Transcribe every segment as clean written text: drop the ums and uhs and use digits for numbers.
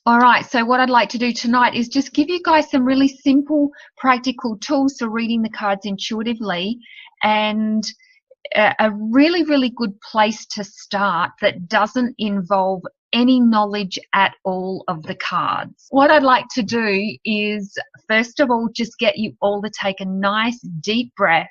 All right, so what I'd like to do tonight is just give you guys some really simple, practical tools for reading the cards intuitively, and a really, really good place to start that doesn't involve any knowledge at all of the cards. What I'd like to do is, first of all, just get you all to take a nice deep breath.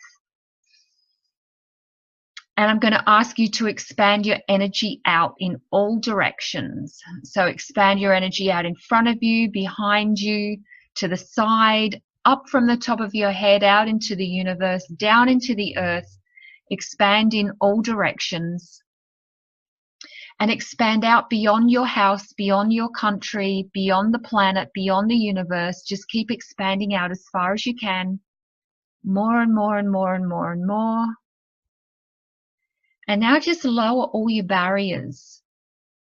And I'm going to ask you to expand your energy out in all directions. So expand your energy out in front of you, behind you, to the side, up from the top of your head, out into the universe, down into the earth. Expand in all directions. And expand out beyond your house, beyond your country, beyond the planet, beyond the universe. Just keep expanding out as far as you can. More and more and more and more and more. And now just lower all your barriers.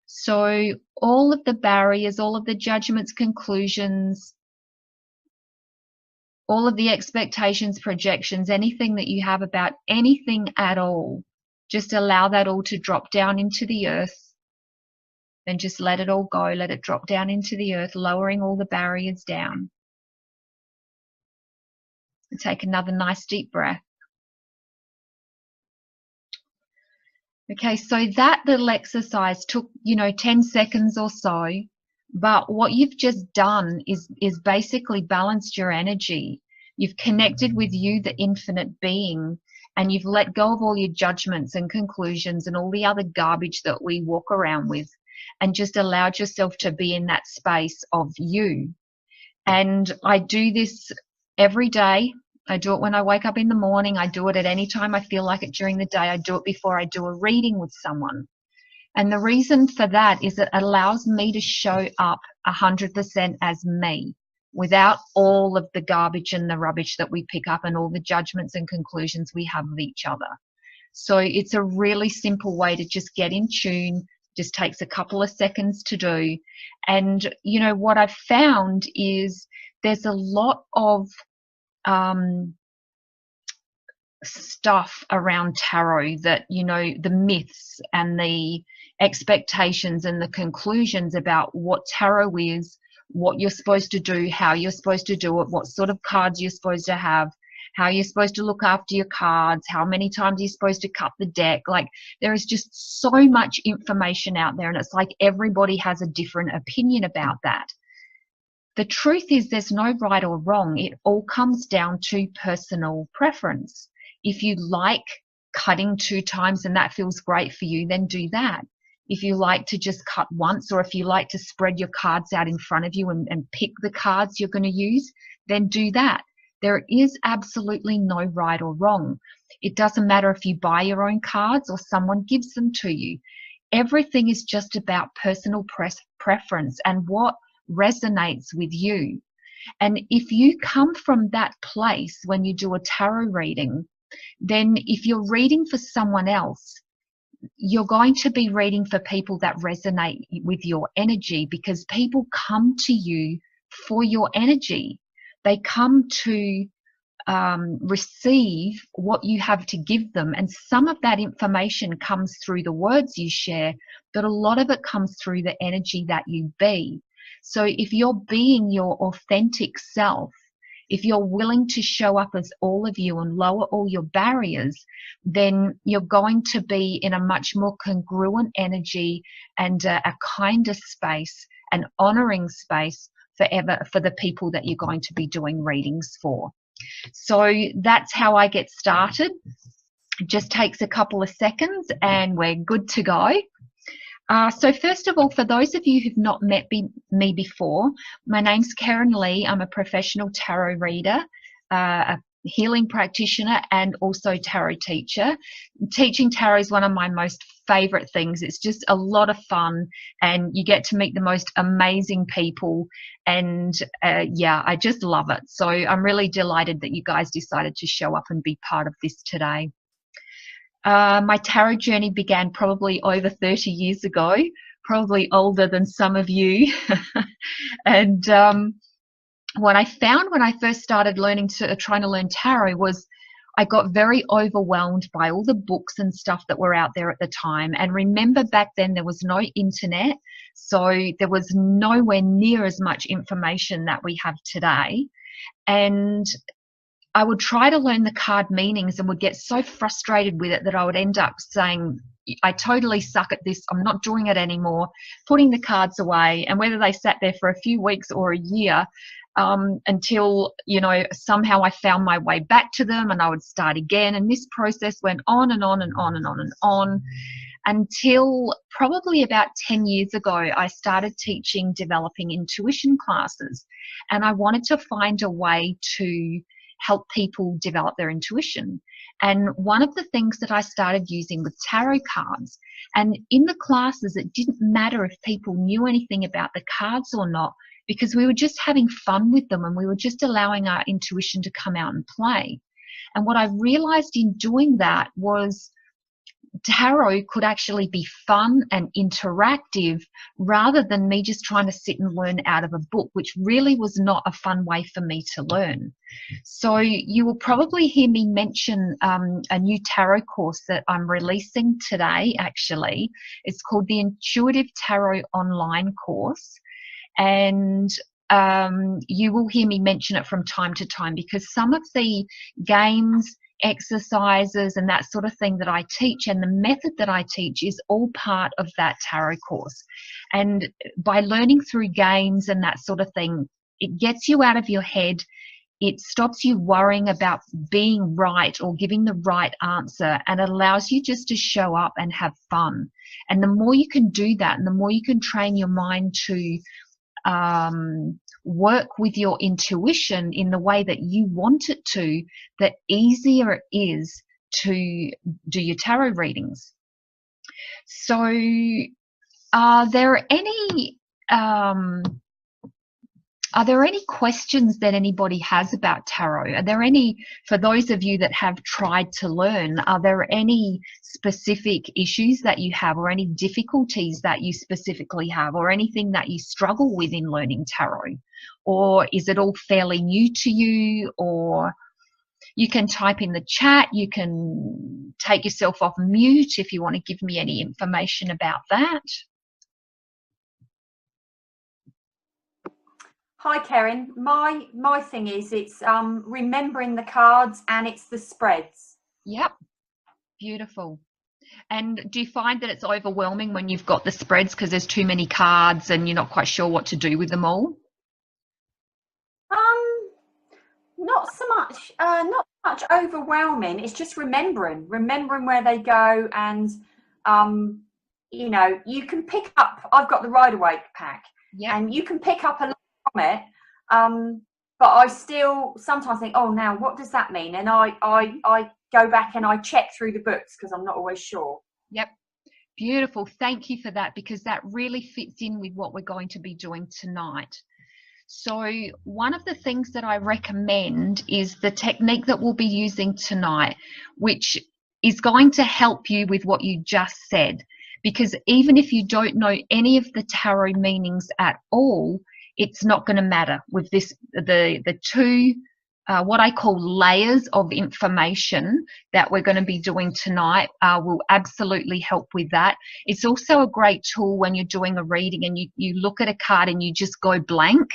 So all of the barriers, all of the judgments, conclusions, all of the expectations, projections, anything that you have about anything at all, just allow that all to drop down into the earth. Then just let it all go. Let it drop down into the earth, lowering all the barriers down. And take another nice deep breath. Okay, so that little exercise took, 10 seconds or so, but what you've just done is basically balanced your energy. You've connected with you, the infinite being, and you've let go of all your judgments and conclusions and all the other garbage that we walk around with, and just allowed yourself to be in that space of you. And I do this every day. I do it when I wake up in the morning. I do it at any time I feel like it during the day. I do it before I do a reading with someone. And the reason for that is it allows me to show up 100% as me, without all of the garbage and the rubbish that we pick up and all the judgments and conclusions we have of each other. So it's a really simple way to just get in tune. Just takes a couple of seconds to do. And, what I've found is there's a lot of stuff around tarot that, the myths and the expectations and the conclusions about what tarot is, what you're supposed to do, how you're supposed to do it, what sort of cards you're supposed to have, how you're supposed to look after your cards, how many times you're supposed to cut the deck. Like, there is just so much information out there, and it's like everybody has a different opinion about that. The truth is there's no right or wrong. It all comes down to personal preference. If you like cutting 2 times and that feels great for you, then do that. If you like to just cut once, or if you like to spread your cards out in front of you and pick the cards you're going to use, then do that. There is absolutely no right or wrong. It doesn't matter if you buy your own cards or someone gives them to you. Everything is just about personal preference and what resonates with you. And if you come from that place when you do a tarot reading, then if you're reading for someone else, you're going to be reading for people that resonate with your energy, because people come to you for your energy. They come to receive what you have to give them, and some of that information comes through the words you share, but a lot of it comes through the energy that you be. So if you're being your authentic self, if you're willing to show up as all of you and lower all your barriers, then you're going to be in a much more congruent energy and a kinder space, an honoring space for the people that you're going to be doing readings for. So that's how I get started. It just takes a couple of seconds and we're good to go. So first of all, for those of you who've not met me before, my name's Keryn Lee. I'm a professional tarot reader, a healing practitioner, and also tarot teacher. Teaching tarot is one of my most favorite things. It's just a lot of fun, and you get to meet the most amazing people, and I just love it. So I'm really delighted that you guys decided to show up and be part of this today. My tarot journey began probably over 30 years ago, probably older than some of you. And what I found when I first started trying to learn tarot was I got very overwhelmed by all the books and stuff that were out there at the time. And remember, back then there was no internet, so there was nowhere near as much information that we have today. And I would try to learn the card meanings and would get so frustrated with it that I would end up saying, I totally suck at this, I'm not doing it anymore, putting the cards away. And whether they sat there for a few weeks or a year, until, you know, somehow I found my way back to them and I would start again. And this process went on and on and on and on and on until probably about 10 years ago, I started teaching developing intuition classes. And I wanted to find a way to help people develop their intuition. And one of the things that I started using was tarot cards. And in the classes, it didn't matter if people knew anything about the cards or not, because we were just having fun with them and we were just allowing our intuition to come out and play. And what I realized in doing that was tarot could actually be fun and interactive rather than me just trying to sit and learn out of a book, which really was not a fun way for me to learn. So you will probably hear me mention a new tarot course that I'm releasing today, actually. It's called the Intuitive Tarot Online course. And you will hear me mention it from time to time, because some of the games, exercises and that sort of thing that I teach and the method that I teach is all part of that tarot course. And by learning through games and that sort of thing, it gets you out of your head. It stops you worrying about being right or giving the right answer, and it allows you just to show up and have fun. And the more you can do that and the more you can train your mind to work with your intuition in the way that you want it to, the easier it is to do your tarot readings. So are there any questions that anybody has about tarot? Are there any, for those of you that have tried to learn, are there any specific issues that you have or any difficulties that you specifically have or anything that you struggle with in learning tarot? Or is it all fairly new to you? Or you can type in the chat, you can take yourself off mute if you want to give me any information about that. Hi, Keryn. My thing is it's remembering the cards and it's the spreads. Yep. Beautiful. And do you find that it's overwhelming when you've got the spreads because there's too many cards and you're not quite sure what to do with them all? Not so much overwhelming. It's just remembering where they go, and you know, you can pick up. I've got the Rider-Waite pack, and you can pick up a lot from it. But I still sometimes think, oh, now what does that mean? And I go back and I check through the books because I'm not always sure. Yep. Beautiful. Thank you for that, because that really fits in with what we're going to be doing tonight. So one of the things that I recommend is the technique that we'll be using tonight, which is going to help you with what you just said, because even if you don't know any of the tarot meanings at all, it's not going to matter with this, the two what I call layers of information that we're going to be doing tonight will absolutely help with that. It's also a great tool when you're doing a reading and you look at a card and you just go blank.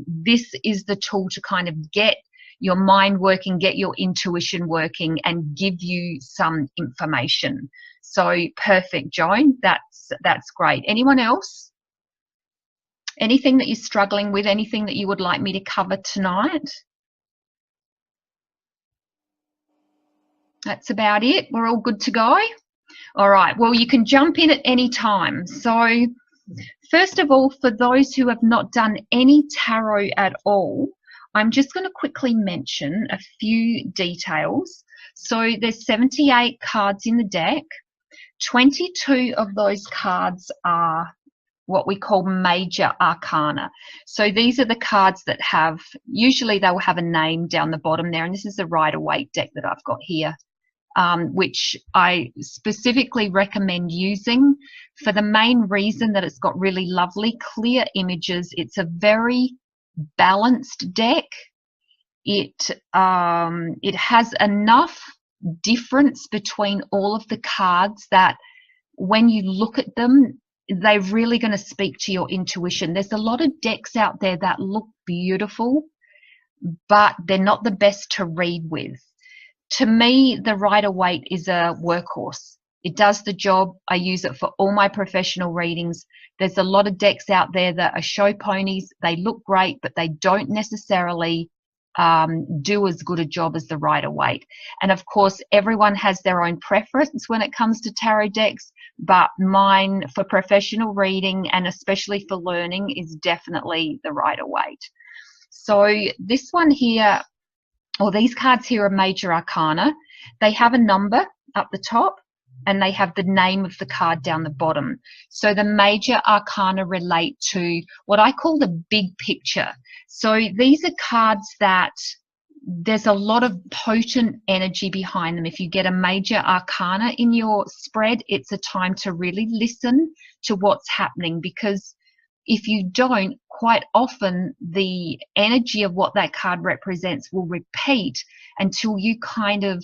This is the tool to kind of get your mind working, get your intuition working, and give you some information. So perfect, Joan. That's great. Anyone else? Anything that you're struggling with? Anything that you would like me to cover tonight? That's about it. We're all good to go. All right. Well, you can jump in at any time. So first of all, for those who have not done any tarot at all, I'm just going to quickly mention a few details. So there's 78 cards in the deck. 22 of those cards are what we call major arcana. So these are the cards that have, usually they will have a name down the bottom there, and this is the Rider-Waite deck that I've got here, which I specifically recommend using for the main reason that it's got really lovely clear images. It's a very balanced deck. it has enough difference between all of the cards that when you look at them, they're really going to speak to your intuition. There's a lot of decks out there that look beautiful, but they're not the best to read with. To me, the Rider-Waite is a workhorse. It does the job. I use it for all my professional readings. There's a lot of decks out there that are show ponies. They look great, but they don't necessarily do as good a job as the Rider-Waite. And of course, everyone has their own preference when it comes to tarot decks, but mine for professional reading and especially for learning is definitely the Rider-Waite. So this one here, or these cards here, are Major Arcana. They have a number up the top and they have the name of the card down the bottom. So the Major Arcana relate to what I call the big picture. So these are cards that there's a lot of potent energy behind them. If you get a Major Arcana in your spread, it's a time to really listen to what's happening, because if you don't, quite often the energy of what that card represents will repeat until you kind of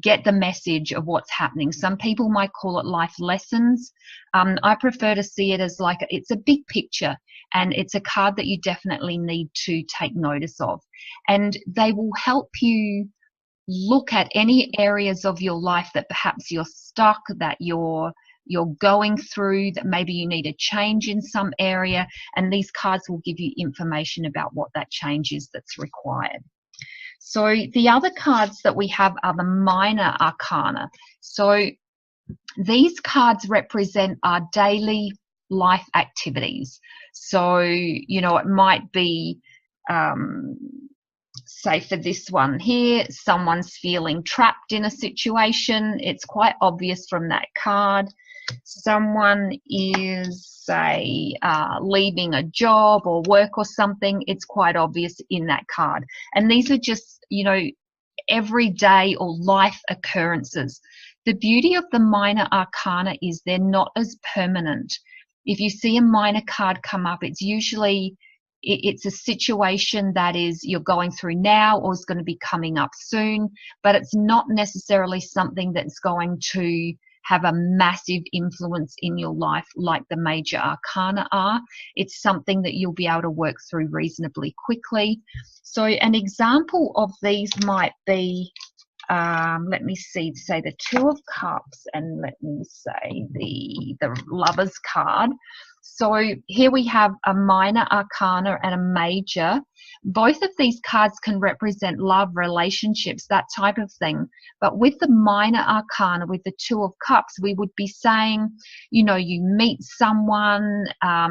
get the message of what's happening. Some people might call it life lessons. I prefer to see it as like it's a big picture, and it's a card that you definitely need to take notice of. And they will help you look at any areas of your life that perhaps you're stuck, that you're going through, that maybe you need a change in some area, and these cards will give you information about what that change is that's required. So the other cards that we have are the Minor Arcana. So these cards represent our daily life activities. So, you know, it might be, say for this one here, someone's feeling trapped in a situation. It's quite obvious from that card. Someone is, say, leaving a job or work or something. It's quite obvious in that card. And these are just, you know, everyday or life occurrences. The beauty of the Minor Arcana is they're not as permanent. If you see a minor card come up, it's usually it's a situation that is you're going through now or is going to be coming up soon, but it's not necessarily something that's going to have a massive influence in your life like the Major Arcana are. It's something that you'll be able to work through reasonably quickly. So an example of these might be, let me see, say the Two of Cups, and let me say the Lovers card. So here we have a Minor Arcana and a Major. Both of these cards can represent love, relationships, that type of thing. But with the Minor Arcana, with the Two of Cups, we would be saying, you know, you meet someone,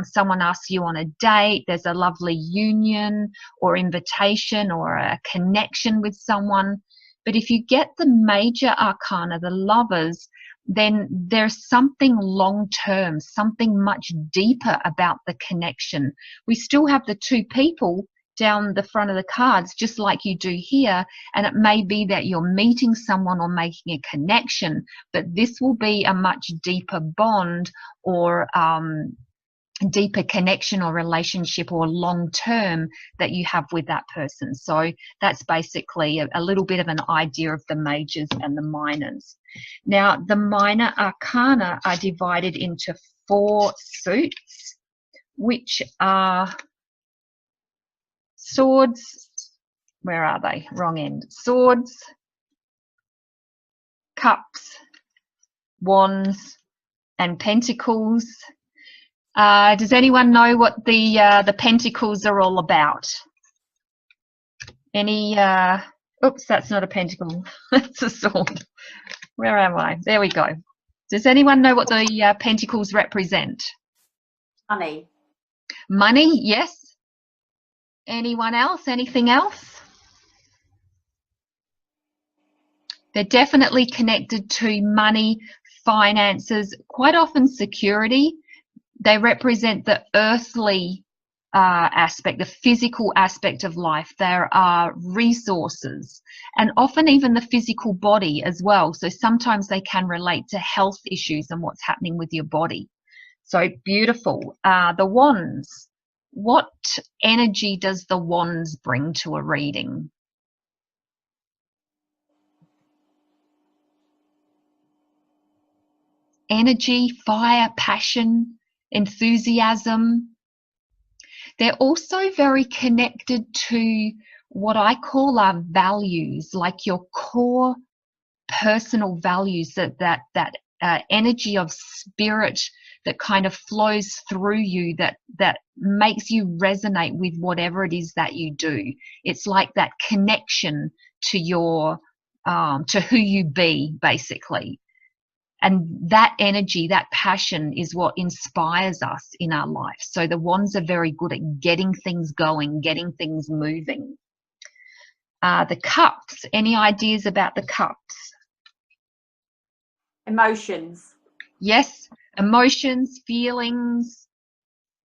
someone asks you on a date, there's a lovely union or invitation or a connection with someone. But if you get the Major Arcana, the Lovers, then there's something long-term, something much deeper about the connection. We still have the two people down the front of the cards, just like you do here, and it may be that you're meeting someone or making a connection, but this will be a much deeper bond or deeper connection or relationship or long term that you have with that person. So that's basically a little bit of an idea of the majors and the minors. Now the Minor Arcana are divided into 4 suits, which are Swords, where are they? Wrong end. Swords, Cups, Wands, and Pentacles. Does anyone know what the Pentacles are all about? Any? Oops, that's not a pentacle. That's a sword. Where am I? There we go. Does anyone know what the Pentacles represent? Money. Money, yes. Anyone else? Anything else? They're definitely connected to money, finances, quite often security. They represent the earthly aspect, the physical aspect of life. There are resources and often even the physical body as well. So sometimes they can relate to health issues and what's happening with your body. So beautiful. The Wands. What energy does the Wands bring to a reading? energy, fire, passion, enthusiasm. They're also very connected to what I call our values, like your core personal values, that energy of spirit that kind of flows through you, that makes you resonate with whatever it is that you do. It's like that connection to your to who you be, basically. And that energy, that passion is what inspires us in our life. So the wands are very good at getting things going, getting things moving. The cups, any ideas about the cups? Emotions. Yes, emotions, feelings,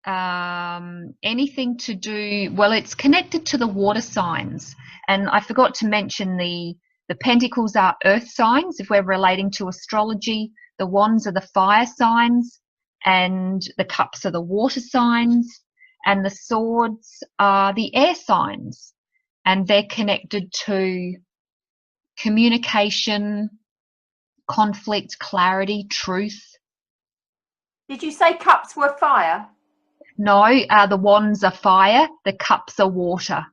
anything to do, well, it's connected to the water signs. And I forgot to mention the pentacles are earth signs. If we're relating to astrology, the wands are the fire signs, and the cups are the water signs, and the swords are the air signs. And they're connected to communication, conflict, clarity, truth. Did you say cups were fire? No, the wands are fire, the cups are water.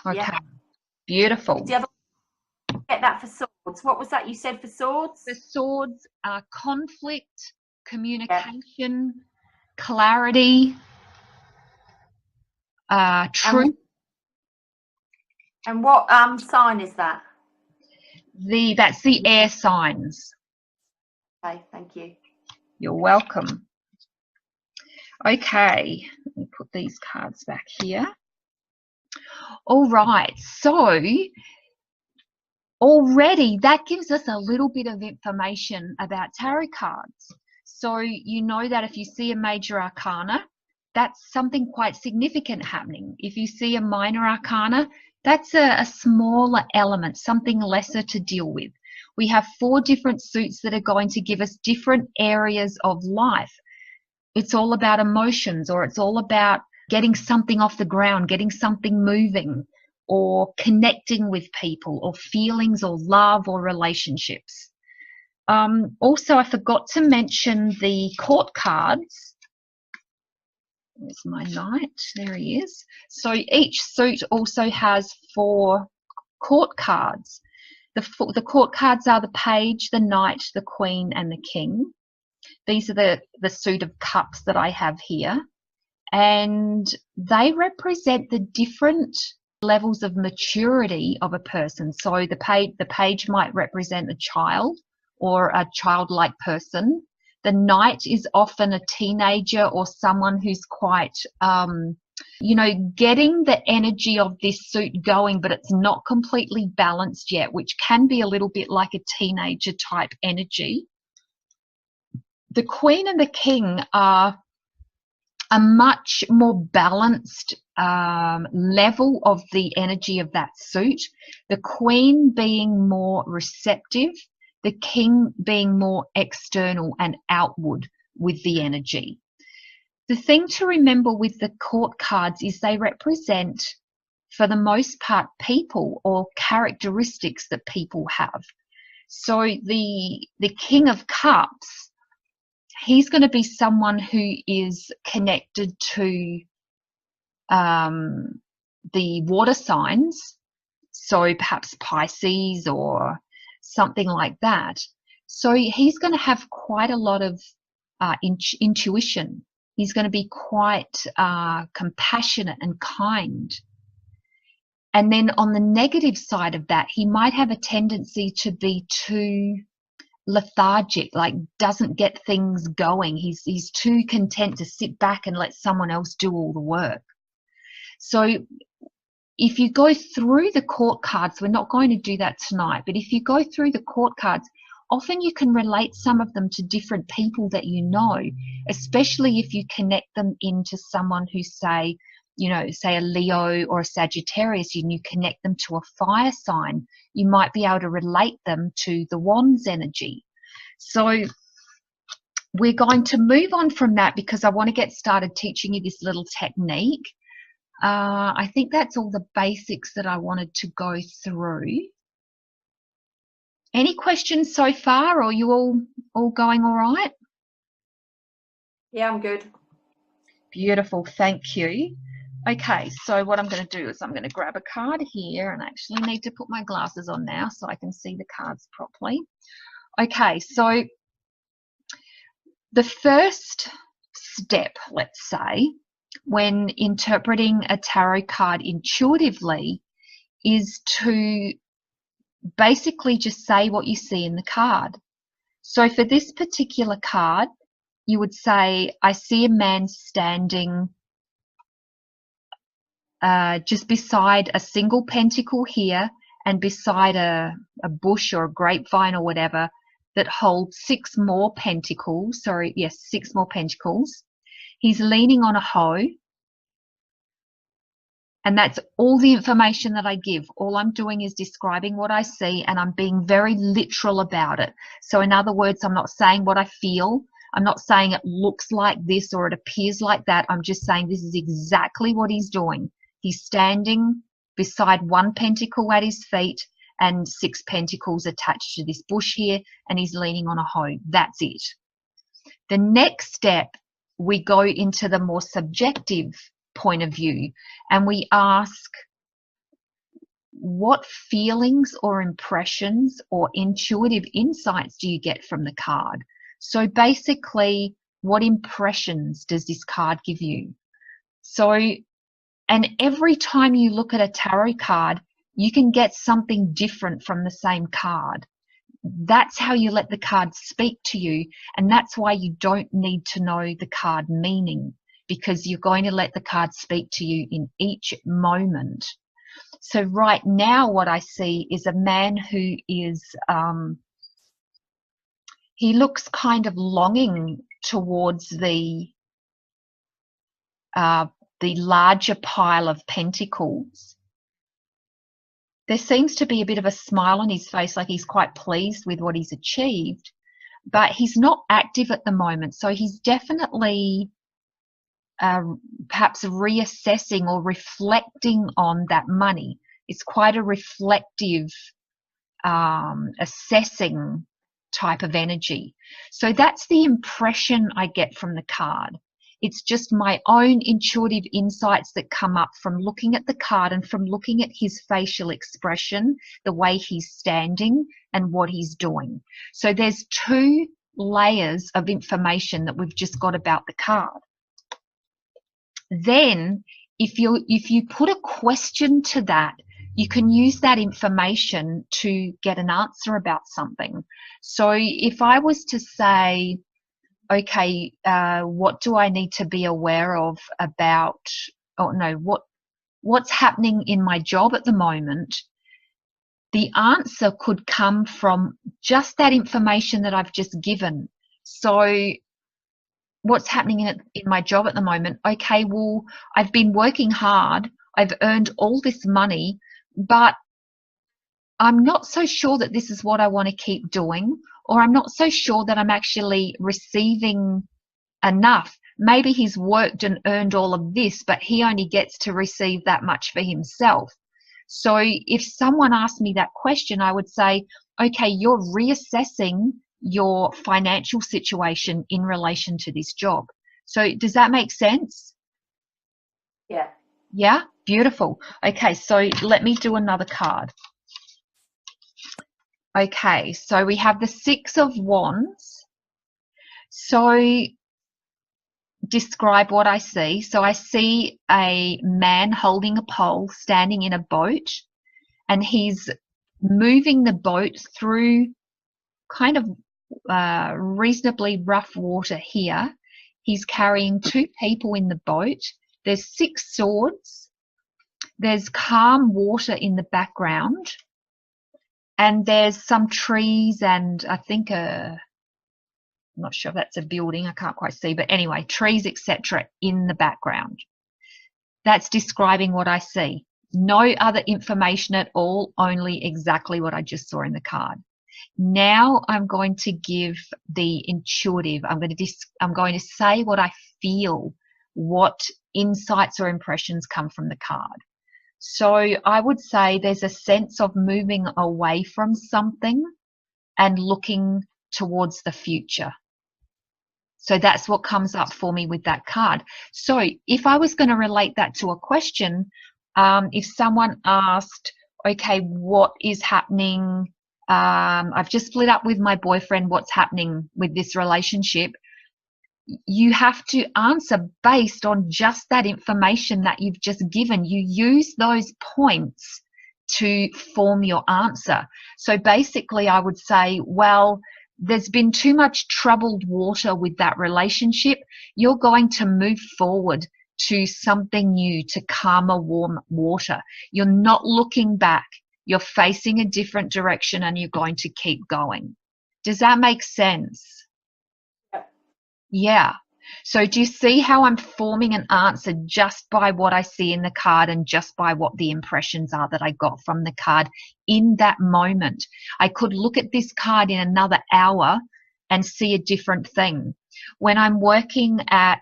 Okay, yeah. Beautiful. Do you get that for swords? What was that you said for swords? The swords are conflict, communication, clarity, truth. And what sign is that? That's the air signs. Okay, thank you. You're welcome. Okay, let me put these cards back here. All right, so already that gives us a little bit of information about tarot cards. So you know that if you see a major arcana, that's something quite significant happening. If you see a minor arcana, that's a smaller element, something lesser to deal with. We have 4 different suits that are going to give us different areas of life. It's all about emotions, or it's all about getting something off the ground, getting something moving, or connecting with people, or feelings, or love, or relationships. Also, I forgot to mention the court cards. There's my knight. There he is. So each suit also has 4 court cards. The court cards are the page, the knight, the queen, and the king. These are the suit of cups that I have here. And they represent the different levels of maturity of a person. So the page might represent a child or a childlike person. The knight is often a teenager or someone who's quite, getting the energy of this suit going, but it's not completely balanced yet, which can be a little bit like a teenager type energy. The queen and the king are a much more balanced level of the energy of that suit. The queen being more receptive, the king being more external and outward with the energy. The thing to remember with the court cards is they represent, for the most part, people or characteristics that people have. So the King of Cups, he's going to be someone who is connected to the water signs, so perhaps Pisces or something like that. So he's going to have quite a lot of intuition. He's going to be quite compassionate and kind. And then on the negative side of that, he might have a tendency to be too lethargic, like doesn't get things going. He's too content to sit back and let someone else do all the work. So if you go through the court cards, we're not going to do that tonight, but if you go through the court cards, often you can relate some of them to different people that you know, especially if you connect them into someone who say a Leo or a Sagittarius, and you connect them to a fire sign, you might be able to relate them to the Wands energy. So we're going to move on from that because I want to get started teaching you this little technique. I think that's all the basics that I wanted to go through. Any questions so far, or are you all going all right? Yeah, I'm good. Beautiful, thank you. Okay, so what I'm going to do is I'm going to grab a card here, and I actually need to put my glasses on now so I can see the cards properly. Okay, so the first step, let's say, when interpreting a tarot card intuitively is to basically just say what you see in the card. So for this particular card, you would say, I see a man standing just beside a single pentacle here and beside a bush or a grapevine or whatever that holds 6 more pentacles. Sorry, yes, 6 more pentacles. He's leaning on a hoe. And that's all the information that I give. All I'm doing is describing what I see, and I'm being very literal about it. So in other words, I'm not saying what I feel. I'm not saying it looks like this or it appears like that. I'm just saying this is exactly what he's doing. He's standing beside 1 pentacle at his feet and 6 pentacles attached to this bush here, and he's leaning on a hoe. That's it. The next step, we go into the more subjective point of view, and we ask, what feelings or impressions or intuitive insights do you get from the card? So basically, what impressions does this card give you? So, and every time you look at a tarot card, you can get something different from the same card. That's how you let the card speak to you, and that's why you don't need to know the card meaning, because you're going to let the card speak to you in each moment. So right now what I see is a man who is, he looks kind of longing towards the larger pile of pentacles. There seems to be a bit of a smile on his face, like he's quite pleased with what he's achieved, but he's not active at the moment. So he's definitely perhaps reassessing or reflecting on that money. It's quite a reflective, assessing type of energy. So that's the impression I get from the card. It's just my own intuitive insights that come up from looking at the card and from looking at his facial expression, the way he's standing and what he's doing. So there's 2 layers of information that we've just got about the card. Then if you put a question to that, you can use that information to get an answer about something. So if I was to say, okay, what do I need to be aware of about, what's happening in my job at the moment? The answer could come from just that information that I've just given. So what's happening in my job at the moment? Okay, well, I've been working hard. I've earned all this money, but I'm not so sure that this is what I want to keep doing, or I'm not so sure that I'm actually receiving enough. Maybe he's worked and earned all of this, but he only gets to receive that much for himself. So if someone asked me that question, I would say, okay, you're reassessing your financial situation in relation to this job. So does that make sense? Yeah. Yeah? Beautiful. Okay, so let me do another card. Okay, so we have the 6 of Wands. So describe what I see. So I see a man holding a pole standing in a boat, and he's moving the boat through kind of reasonably rough water here. He's carrying 2 people in the boat. There's 6 swords. There's calm water in the background. And there's some trees and I think I'm not sure if that's a building, I can't quite see, but anyway, trees, etc. in the background. That's describing what I see. No other information at all, only exactly what I just saw in the card. Now I'm going to give the intuitive. I'm going to say what I feel, what insights or impressions come from the card. So I would say there's a sense of moving away from something. and looking towards the future. So that's what comes up for me with that card. So if I was going to relate that to a question, if someone asked, okay, what is happening? I've just split up with my boyfriend. What's happening with this relationship? You have to answer based on just that information that you've just given. You use those points to form your answer. So basically I would say, well, there's been too much troubled water with that relationship. You're going to move forward to something new, to calmer, warm water. You're not looking back. You're facing a different direction and you're going to keep going. Does that make sense? Yeah. So do you see how I'm forming an answer just by what I see in the card and just by what the impressions are that I got from the card in that moment? I could look at this card in another hour and see a different thing. When I'm working at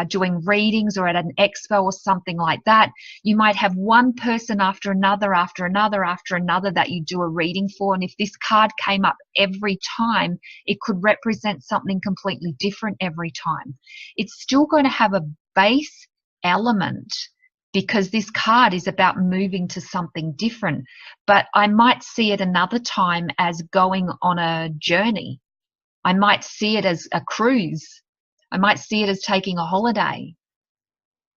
doing readings or at an expo or something like that, you might have one person after another that you do a reading for. And if this card came up every time, it could represent something completely different every time. It's still going to have a base element because this card is about moving to something different. But I might see it another time as going on a journey. I might see it as a cruise. I might see it as taking a holiday.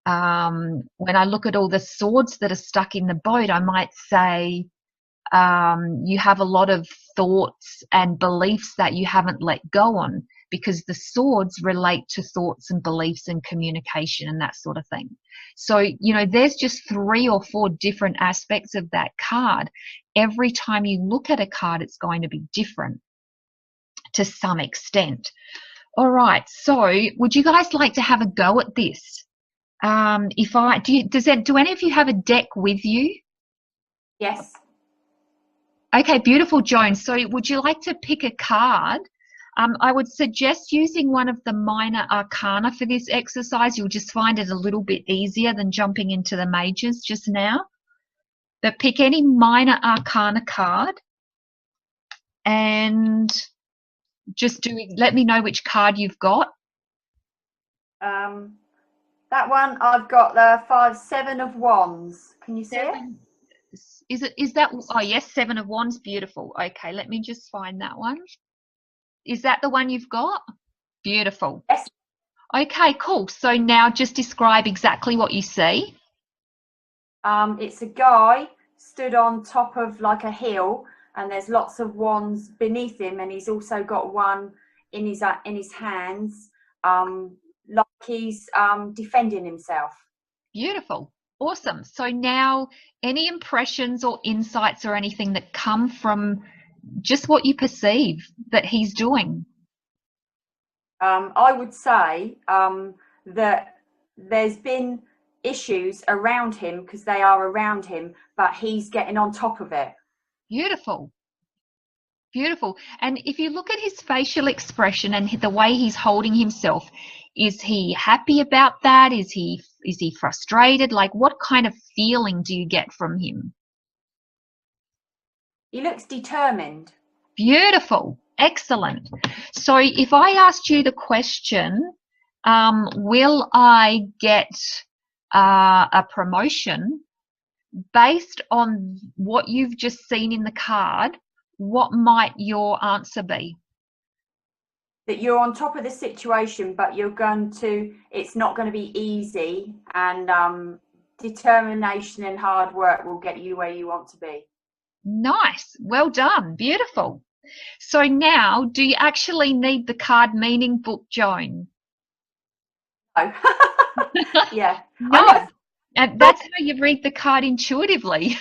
When I look at all the swords that are stuck in the boat, I might say you have a lot of thoughts and beliefs that you haven't let go on, because the swords relate to thoughts and beliefs and communication and that sort of thing. So, you know, there's just 3 or 4 different aspects of that card. Every time you look at a card, it's going to be different to some extent. All right, so would you guys like to have a go at this? Do any of you have a deck with you? Yes. Okay, beautiful, Joan. So would you like to pick a card? I would suggest using one of the minor arcana for this exercise. You'll just find it a little bit easier than jumping into the majors just now. But pick any minor arcana card and just let me know which card you've got. That one I've got the 7 of Wands. Can you see it? Is that? Oh yes, 7 of Wands. Beautiful. Okay, let me just find that one. Is that the one you've got? Beautiful. Yes. Okay, cool. So now just describe exactly what you see. It's a guy stood on top of like a hill, and there's lots of wands beneath him, and he's also got one in his hands, like he's defending himself. Beautiful. Awesome. So now any impressions or insights or anything that come from just what you perceive that he's doing? I would say that there's been issues around him, because they are around him, but he's getting on top of it. Beautiful. Beautiful. And if you look at his facial expression and the way he's holding himself, is he happy about that? Is he frustrated? Like, what kind of feeling do you get from him? He looks determined. Beautiful. Excellent. So if I asked you the question, will I get a promotion? Based on what you've just seen in the card, what might your answer be? That you're on top of the situation, but it's not going to be easy, and determination and hard work will get you where you want to be. Nice. Well done. Beautiful. So now, do you actually need the card meaning book, Joan? No. Yeah. No. And that's how you read the card intuitively.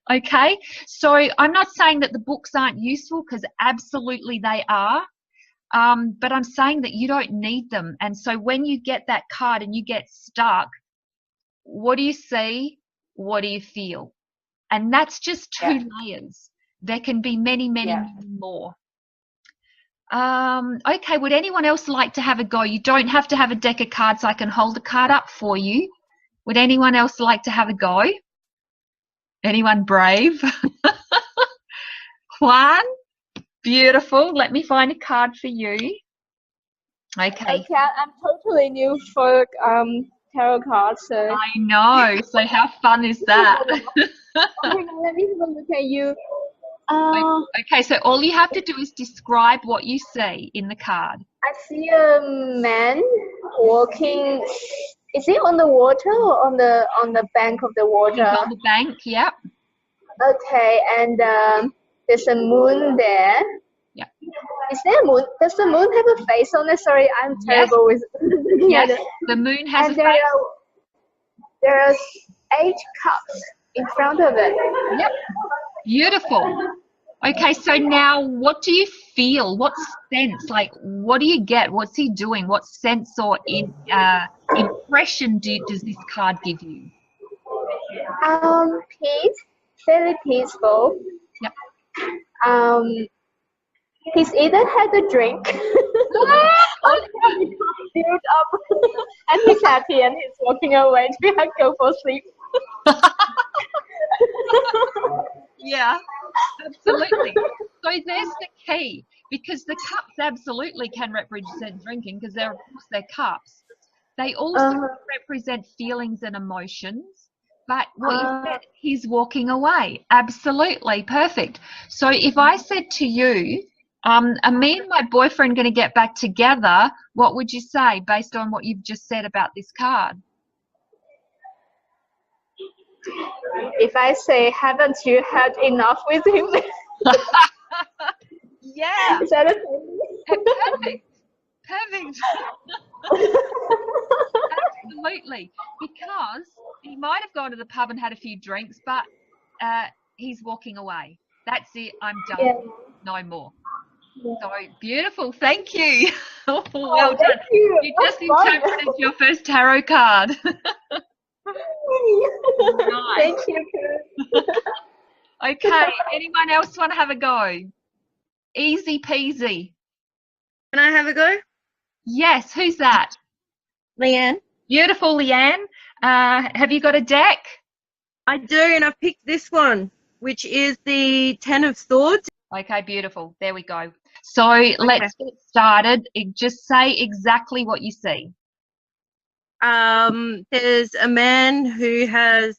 Okay. So I'm not saying that the books aren't useful, because absolutely they are. But I'm saying that you don't need them. And so when you get that card and you get stuck, what do you see? What do you feel? And that's just 2 layers. There can be many, many more. Okay, would anyone else like to have a go? You don't have to have a deck of cards. I can hold the card up for you. Would anyone else like to have a go? Anyone brave? Juan? Beautiful. Let me find a card for you. Okay. Okay, I'm totally new for tarot cards, so I know. So how fun is that? let me have a look at you. Okay, so all you have to do is describe what you see in the card. I see a man walking. Is he on the water or on the bank of the He's water? on the bank, yep. Okay, and there's a moon there. Yep. Is there a moon? Does the moon have a face on it? Sorry, I'm terrible with looking Yes, at it. the moon has And a face. there are 8 cups in front of it. Yep. Beautiful. Okay, so now what do you feel? What sense? Like, what do you get? What's he doing? What sense or impression does this card give you? Peace, fairly peaceful. Yep. He's either had a drink or he built up and he's happy and he's walking away to go for sleep. Yeah, absolutely. So there's the key, because the cups absolutely can represent drinking, because they're, of course, they're cups. They also represent feelings and emotions. But what you said, he's walking away. Absolutely perfect. So if I said to you, are me and my boyfriend going to get back together, what would you say based on what you've just said about this card? If I say, haven't you had enough with him? Yeah. Is that a thing? Perfect. Perfect. Absolutely. Because he might have gone to the pub and had a few drinks, but he's walking away. That's it. I'm done. Yeah. No more. Yeah. So beautiful. Thank you. Well done. Thank you. You just interpreted your first tarot card. Nice. Thank you. Okay. Anyone else want to have a go? Easy peasy. Can I have a go? Yes. Who's that? Liane. Beautiful, Liane. Have you got a deck? I do, and I've picked this one, which is the 10 of Swords. Okay, beautiful. There we go. So let's get started. Just say exactly what you see. There's a man who has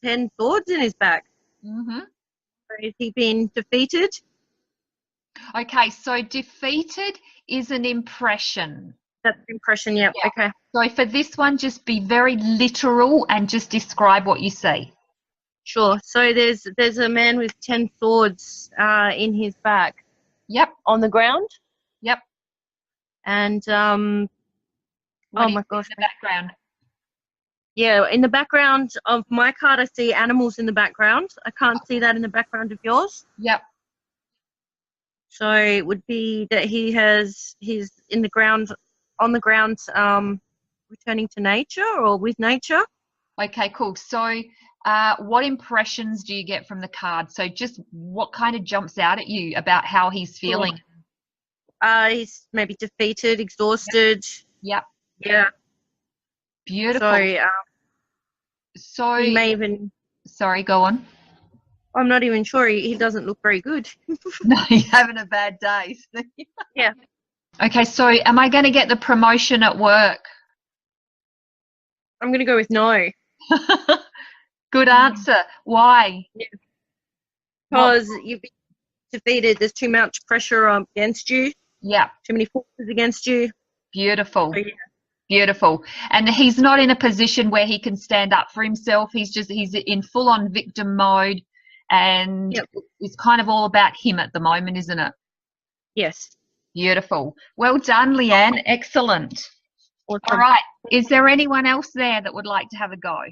10 swords in his back. Mm-hmm. Has he been defeated? Okay, so defeated is an impression. That's the impression, yeah. Okay. So for this one, just be very literal and just describe what you see. Sure. So there's a man with 10 swords in his back. Yep. On the ground. Yep. And oh my gosh. In the background. Yeah, in the background of my card, I see animals in the background. I can't see that in the background of yours. Yep. So it would be that he's in the ground, on the ground, returning to nature or with nature. Okay, cool. So what impressions do you get from the card? So just what kind of jumps out at you about how he's feeling? He's maybe defeated, exhausted. Yep. Yeah. Beautiful. So he may even... Sorry, go on. I'm not even sure. He doesn't look very good. No, he's having a bad day. Yeah. Okay, so am I going to get the promotion at work? I'm going to go with no. Good answer. Why? Yeah. Because you've been defeated. There's too much pressure against you. Yeah. Too many forces against you. Beautiful. So, yeah. Beautiful. And he's not in a position where he can stand up for himself. He's in full-on victim mode, and it's kind of all about him at the moment, isn't it? Yes. Beautiful. Well done, Liane. Excellent. Awesome. All right. Is there anyone else there that would like to have a go?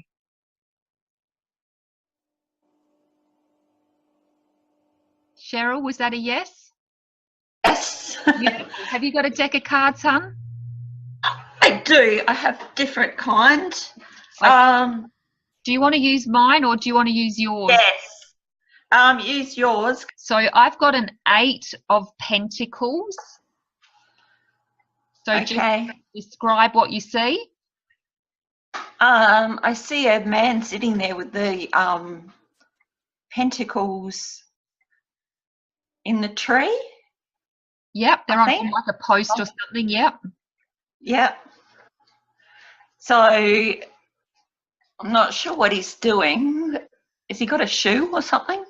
Cheryl, was that a yes? Yes. Have you got a deck of cards, hon? I do. I have different kind. Do you want to use mine or do you want to use yours? Yes. Use yours. So I've got an 8 of Pentacles. So just describe what you see. I see a man sitting there with the Pentacles in the tree. Yep, they're I on think. like a post or something. Yep. Yep. So I'm not sure what he's doing. Has he got a shoe or something?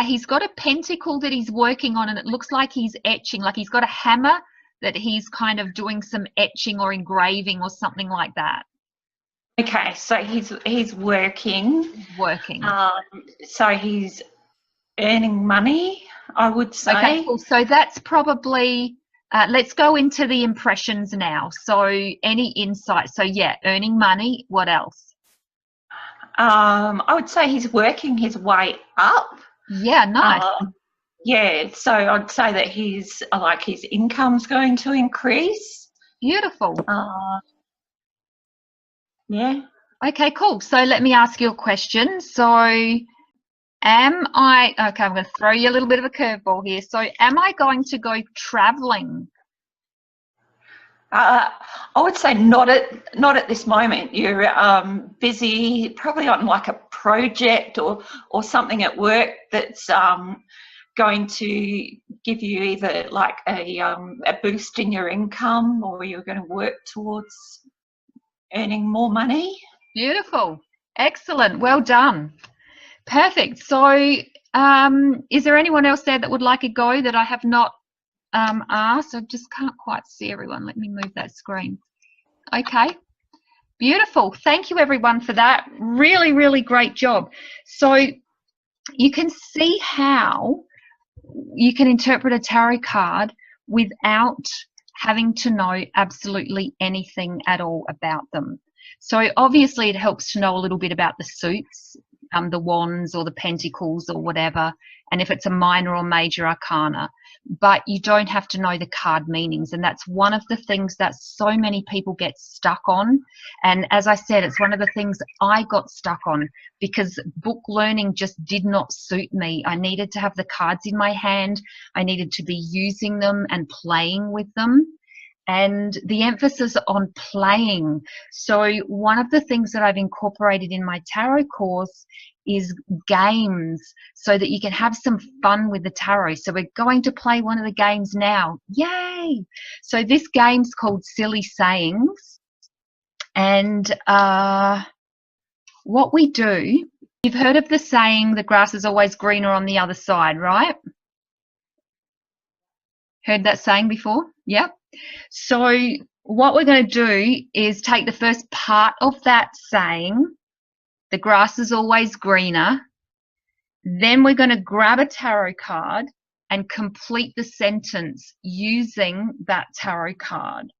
He's got a pentacle that he's working on, and it looks like he's etching, like he's got a hammer that he's kind of doing some etching or engraving or something like that. Okay, so he's working. Working. So he's earning money, I would say. Okay, cool. So that's probably, let's go into the impressions now. So any insight? So yeah, earning money. What else? I would say he's working his way up. Yeah, nice. Yeah, so I'd say that his income's going to increase. Beautiful. Yeah. Okay, cool. So let me ask you a question. So okay, I'm going to throw you a little bit of a curveball here. So am I going to go traveling? I would say not at this moment. You're busy, probably on like a project or something at work that's going to give you either like a boost in your income, or you're going to work towards earning more money. Beautiful. Excellent. Well done. Perfect. So is there anyone else there that would like a go that I have not asked? I just can't quite see everyone. Let me move that screen. Okay. Beautiful. Thank you everyone for that. Really, really great job. So you can see how you can interpret a tarot card without having to know absolutely anything at all about them. So obviously it helps to know a little bit about the suits, the wands or the pentacles or whatever, and if it's a minor or major arcana, but you don't have to know the card meanings. And that's one of the things that so many people get stuck on. And as I said, it's one of the things I got stuck on because book learning just did not suit me. I needed to have the cards in my hand. I needed to be using them and playing with them. And the emphasis on playing. So one of the things that I've incorporated in my tarot course is games so that you can have some fun with the tarot. So we're going to play one of the games now. Yay! So this game's called Silly Sayings. And what we do, you've heard of the saying, the grass is always greener on the other side, right? Heard that saying before? Yep. So what we're going to do is take the first part of that saying, the grass is always greener. Then we're going to grab a tarot card and complete the sentence using that tarot card.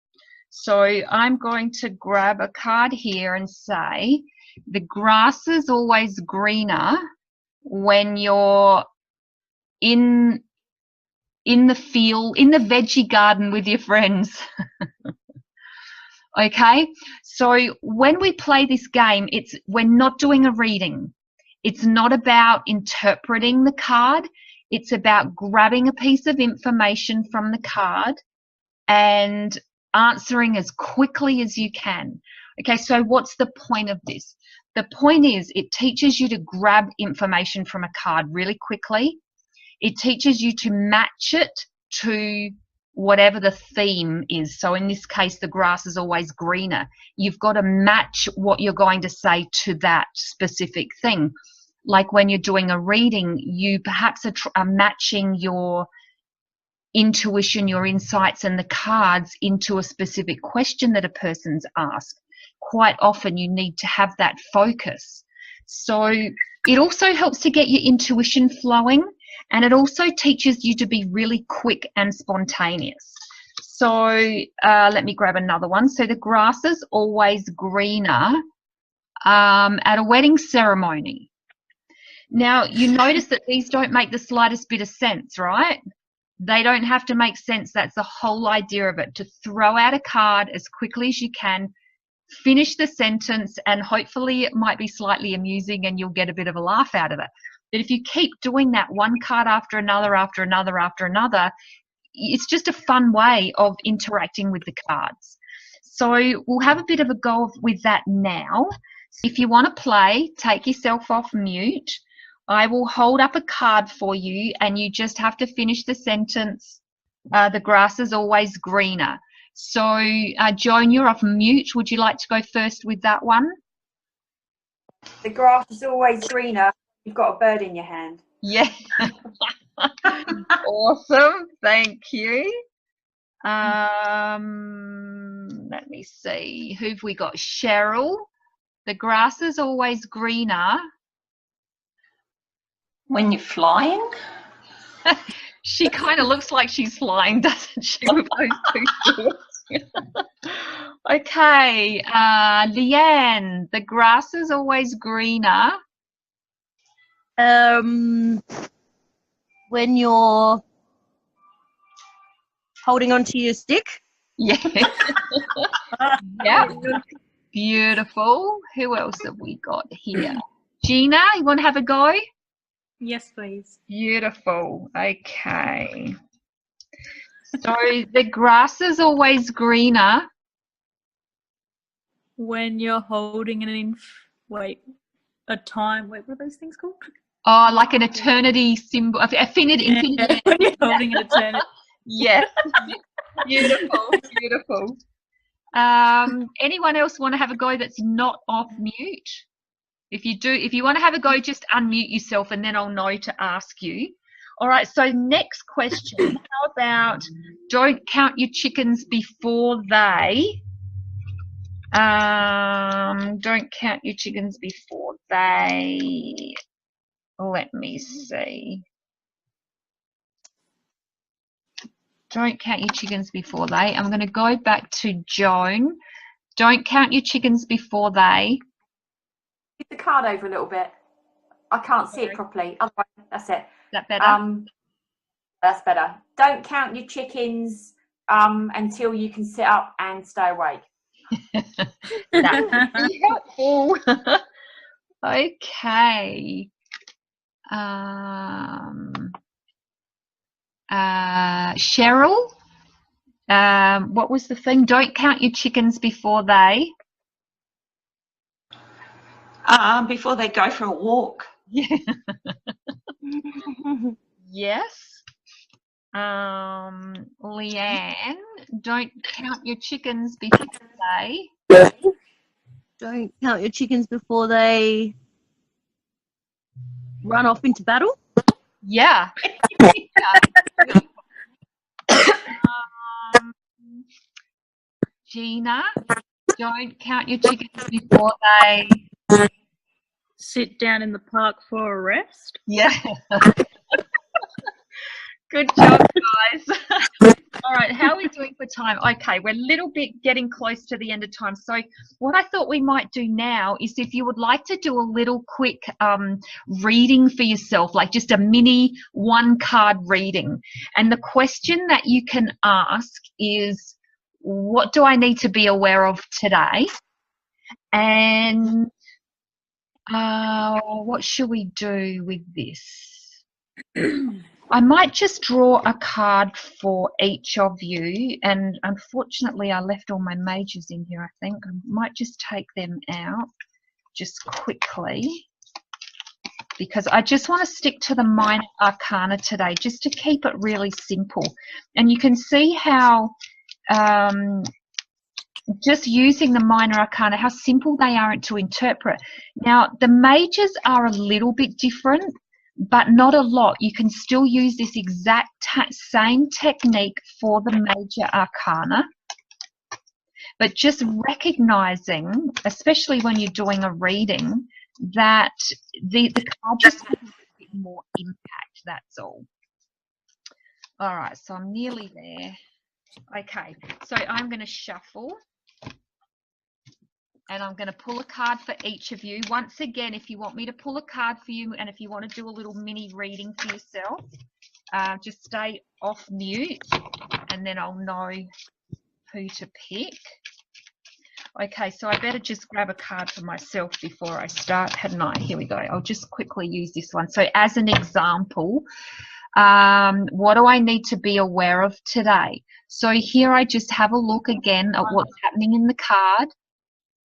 So I'm going to grab a card here and say, the grass is always greener when you're in the field, in the veggie garden with your friends. Okay, so when we play this game, we're not doing a reading. It's not about interpreting the card. It's about grabbing a piece of information from the card and answering as quickly as you can. Okay, so what's the point of this? The point is it teaches you to grab information from a card really quickly. It teaches you to match it to whatever the theme is. So in this case, the grass is always greener. You've got to match what you're going to say to that specific thing. Like when you're doing a reading, you perhaps are matching your intuition, your insights and the cards into a specific question that a person's asked. Quite often you need to have that focus. So it also helps to get your intuition flowing. And it also teaches you to be really quick and spontaneous. So let me grab another one. So the grass is always greener at a wedding ceremony. Now, you notice that these don't make the slightest bit of sense, right? They don't have to make sense. That's the whole idea of it, to throw out a card as quickly as you can, finish the sentence, and hopefully it might be slightly amusing and you'll get a bit of a laugh out of it. But if you keep doing that one card after another, after another, after another, it's just a fun way of interacting with the cards. So we'll have a bit of a go with that now. If you want to play, take yourself off mute. I will hold up a card for you, and you just have to finish the sentence. The grass is always greener. So, Joan, you're off mute. Would you like to go first with that one? The grass is always greener. You've got a bird in your hand. Yeah. Awesome. Thank you. Let me see. Who've we got? Cheryl. The grass is always greener. When you're flying? She kind of looks like she's flying, doesn't she, with those two shorts? Okay, Liane, the grass is always greener. When you're holding onto your stick. Yeah. Yeah. Beautiful. Who else have we got here? Gina, you want to have a go? Yes, please. Beautiful. Okay. So the grass is always greener. When you're holding a time, what are those things called? Oh, like an eternity symbol, infinity. When you're holding an eternity. Yes. Beautiful, beautiful. Anyone else want to have a go that's not off mute? If you want to have a go, just unmute yourself and then I'll know to ask you. All right, so next question. How about don't count your chickens before they. Don't count your chickens before they. Let me see. Don't count your chickens before they. I'm going to go back to Joan. Don't count your chickens before they. Move the card over a little bit. I can't see it properly. Otherwise, that's it. Is that better? That's better. Don't count your chickens until you can sit up and stay awake. That's really helpful. Okay. Cheryl, what was the thing? Don't count your chickens before they. Before they go for a walk. Yeah. Yes. Liane, don't count your chickens before they. Don't count your chickens before they run off into battle. Yeah. Gina, don't count your chickens before they Sit down in the park for a rest. Yeah. Good job, guys. All right, how are we doing for time? Okay, we're a little bit getting close to the end of time. So what I thought we might do now is if you would like to do a little quick reading for yourself, like just a mini one-card reading. And the question that you can ask is, what do I need to be aware of today? And what should we do with this? I might just draw a card for each of you, and unfortunately I left all my majors in here, I think. I might just take them out just quickly because I just want to stick to the minor arcana today just to keep it really simple. And you can see how just using the minor arcana, how simple they are to interpret. Now, the majors are a little bit different, but not a lot. You can still use this exact same technique for the major arcana, but just recognizing, especially when you're doing a reading, that the card just has a bit more impact, that's all. All right, so I'm nearly there. Okay, so I'm going to shuffle. And I'm going to pull a card for each of you. Once again, if you want me to pull a card for you and if you want to do a little mini reading for yourself, just stay off mute and then I'll know who to pick. Okay, so I better just grab a card for myself before I start, hadn't I? Here we go. I'll just quickly use this one. So as an example, what do I need to be aware of today? So here I just have a look again at what's happening in the card.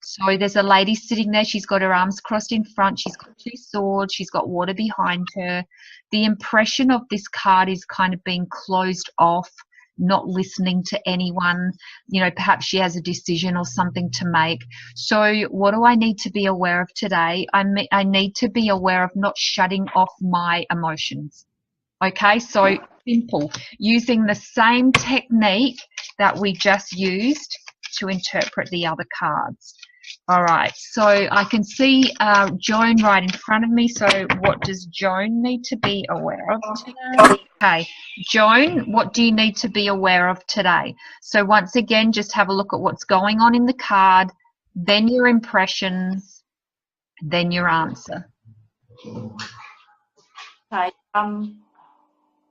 So there's a lady sitting there. She's got her arms crossed in front. She's got 2 swords. She's got water behind her. The impression of this card is kind of being closed off, not listening to anyone. You know, perhaps she has a decision or something to make. So what do I need to be aware of today? I need to be aware of not shutting off my emotions. Okay, so simple. Using the same technique that we just used to interpret the other cards. All right, so I can see Joan right in front of me. So what does Joan need to be aware of today? Okay, Joan, what do you need to be aware of today? So once again, just have a look at what's going on in the card, then your impressions, then your answer. Okay.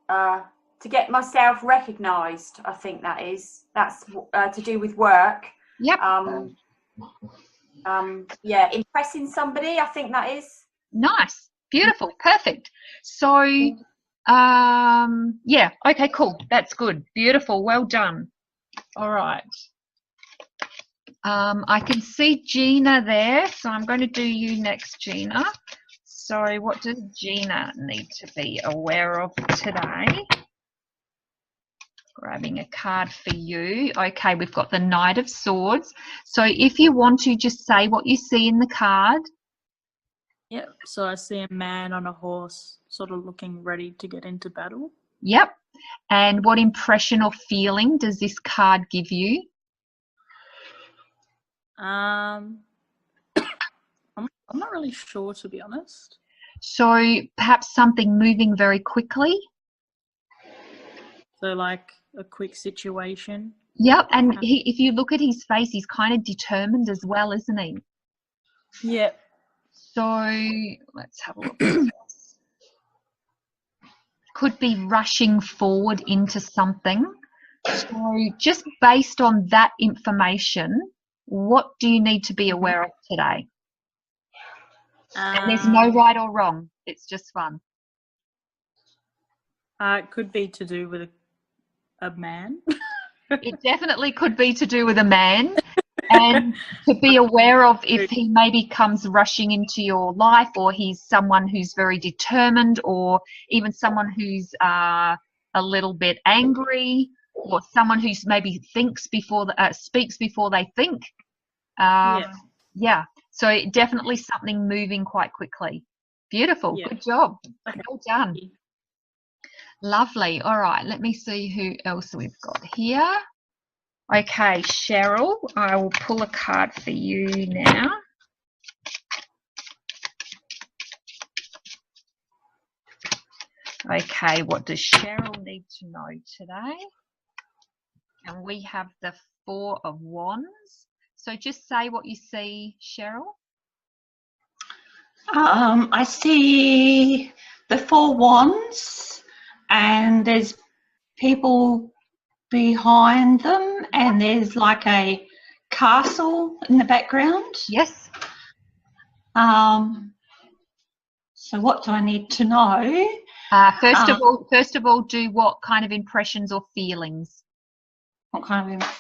To get myself recognised, I think that's to do with work. Yep. Yeah, impressing somebody, I think that is. Nice, beautiful, perfect. So yeah, okay, cool, that's good, beautiful, well done. All right, I can see Gina there, so I'm going to do you next, Gina. So what does Gina need to be aware of today? Grabbing a card for you. Okay, we've got the Knight of Swords. So if you want to, just say what you see in the card. Yep. So I see a man on a horse sort of looking ready to get into battle. Yep. And what impression or feeling does this card give you? I'm not really sure, to be honest. So perhaps something moving very quickly. So like a quick situation. Yep, and if you look at his face, he's kind of determined as well, isn't he? Yep. So let's have a look at this. Could be rushing forward into something. So just based on that information, what do you need to be aware of today? And there's no right or wrong. It's just fun. It could be to do with a man. It definitely could be to do with a man, and to be aware of if he maybe comes rushing into your life, or he's someone who's very determined, or even someone who's a little bit angry, or someone who's maybe speaks before they think. Yeah. So definitely something moving quite quickly. Beautiful. Yeah. Good job. Okay. Well done. Lovely. All right. Let me see who else we've got here. Okay, Cheryl, I will pull a card for you now. Okay, what does Cheryl need to know today? And we have the Four of Wands. So just say what you see, Cheryl. I see the Four Wands, and there's people behind them, and there's like a castle in the background. Yes. So what do I need to know? First of all, do what kind of impressions or feelings? What kind of impressions?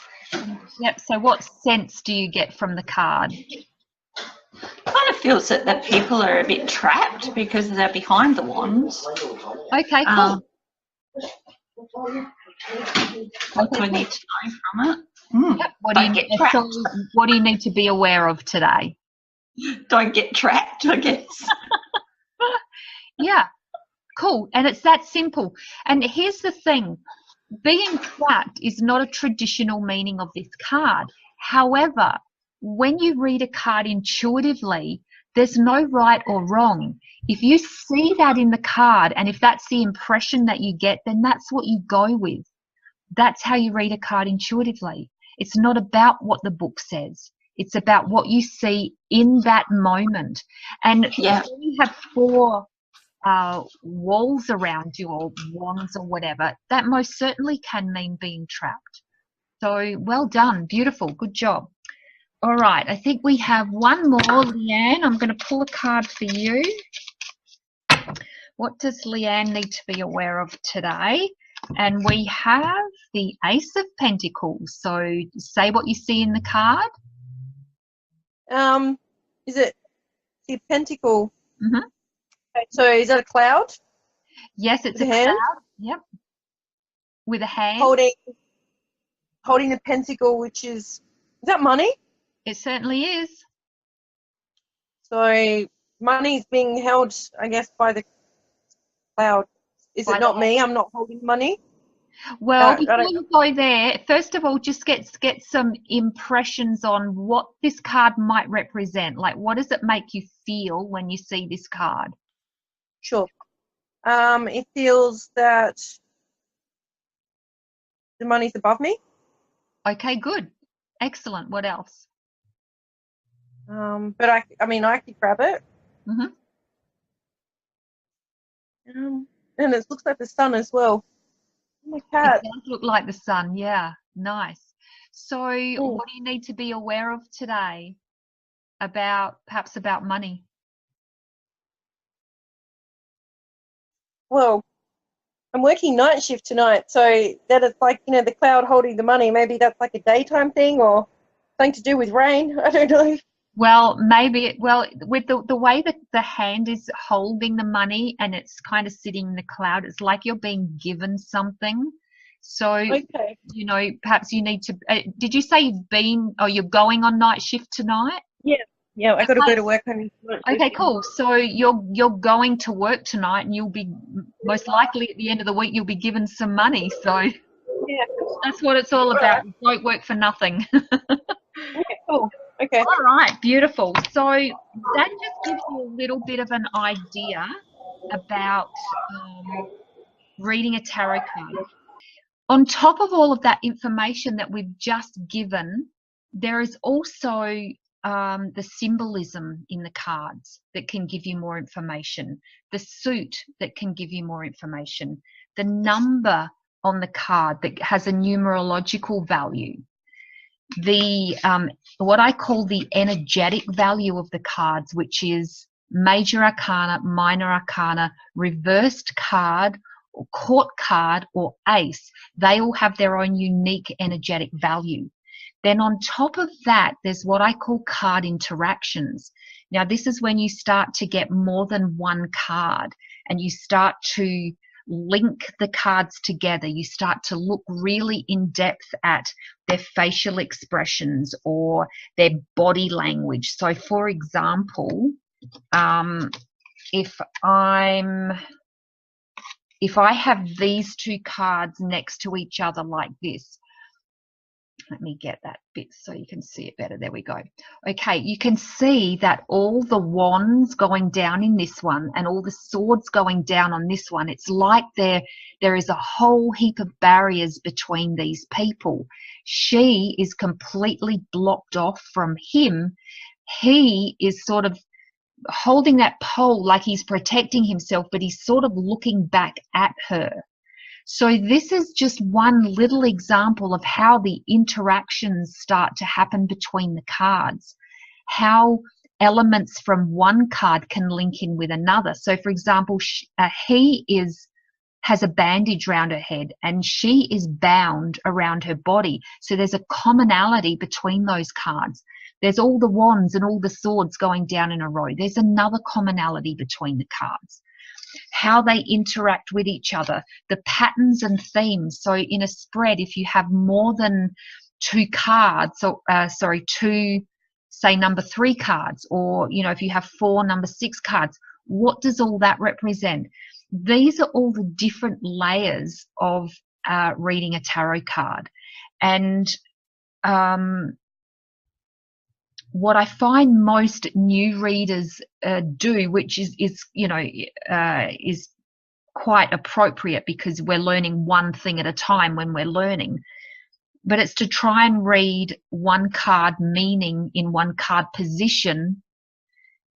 Yep. So what sense do you get from the card? Kind of feels that the people are a bit trapped because they're behind the wands. Okay, cool. What do I need to know from it? Yep. What do you need to be aware of today? Don't get trapped, I guess. Yeah, cool. And it's that simple. And here's the thing. Being trapped is not a traditional meaning of this card. However, when you read a card intuitively, there's no right or wrong. If you see that in the card, and if that's the impression that you get, then that's what you go with. That's how you read a card intuitively. It's not about what the book says. It's about what you see in that moment. And when you have four walls around you, or wands or whatever, that most certainly can mean being trapped. So well done. Beautiful. Good job. All right. I think we have one more. Liane, I'm going to pull a card for you. What does Liane need to be aware of today? And we have the Ace of Pentacles. So say what you see in the card. Is it the pentacle? Mm-hmm. Okay, so is that a cloud? Yes, it's With a a hand? cloud. Yep. With a hand. Holding a pentacle, which is that money? It certainly is. So money is being held, I guess, by the cloud. Is By it the not hand. me? I'm not holding money. Well, I before don't you go there, first of all, just get some impressions on what this card might represent. Like, what does it make you feel when you see this card? Sure. It feels that the money's above me. Okay, good. Excellent. What else? But I mean, I could grab it. Mm-hmm. And it looks like the sun as well. Oh, my cat. It does look like the sun. Yeah, nice. So what do you need to be aware of today perhaps about money? Well, I'm working night shift tonight, so that is like, you know, the cloud holding the money. Maybe that's like a daytime thing or something to do with rain. I don't know. Well, maybe, with the way that the hand is holding the money and it's kind of sitting in the cloud, it's like you're being given something. So, Okay. you know, perhaps you need to, did you say you're going on night shift tonight? Yeah, I got to go to work. Okay, cool. So you're going to work tonight and you'll be, most likely at the end of the week, you'll be given some money. So Yeah. that's what it's all about. You don't work for nothing. Okay, cool. Okay. All right, beautiful. So that just gives you a little bit of an idea about reading a tarot card. On top of all of that information that we've just given, there is also the symbolism in the cards that can give you more information, the suit that can give you more information, the number on the card that has a numerological value, the what I call the energetic value of the cards, which is major arcana, minor arcana, reversed card, or court card, or ace. They all have their own unique energetic value. Then on top of that, there's what I call card interactions. Now, this is when you start to get more than one card and you start to link the cards together. You start to look really in depth at their facial expressions or their body language. So, for example, if I have these two cards next to each other like this, let me get that bit so you can see it better. There we go. Okay, you can see that all the wands going down in this one and all the swords going down on this one, it's like there is a whole heap of barriers between these people. She is completely blocked off from him. He is sort of holding that pole like he's protecting himself, but he's sort of looking back at her. So this is just one little example of how the interactions start to happen between the cards, how elements from one card can link in with another. So, for example, he has a bandage around her head and she is bound around her body. So there's a commonality between those cards. There's all the wands and all the swords going down in a row. There's another commonality between the cards. How they interact with each other, the patterns and themes. So in a spread, if you have more than two cards, two, say, number 3 cards, or, you know, if you have 4 number 6 cards, what does all that represent? These are all the different layers of reading a tarot card. And what I find most new readers do, which is quite appropriate because we're learning one thing at a time when we're learning, but it's to try and read one card meaning in one card position,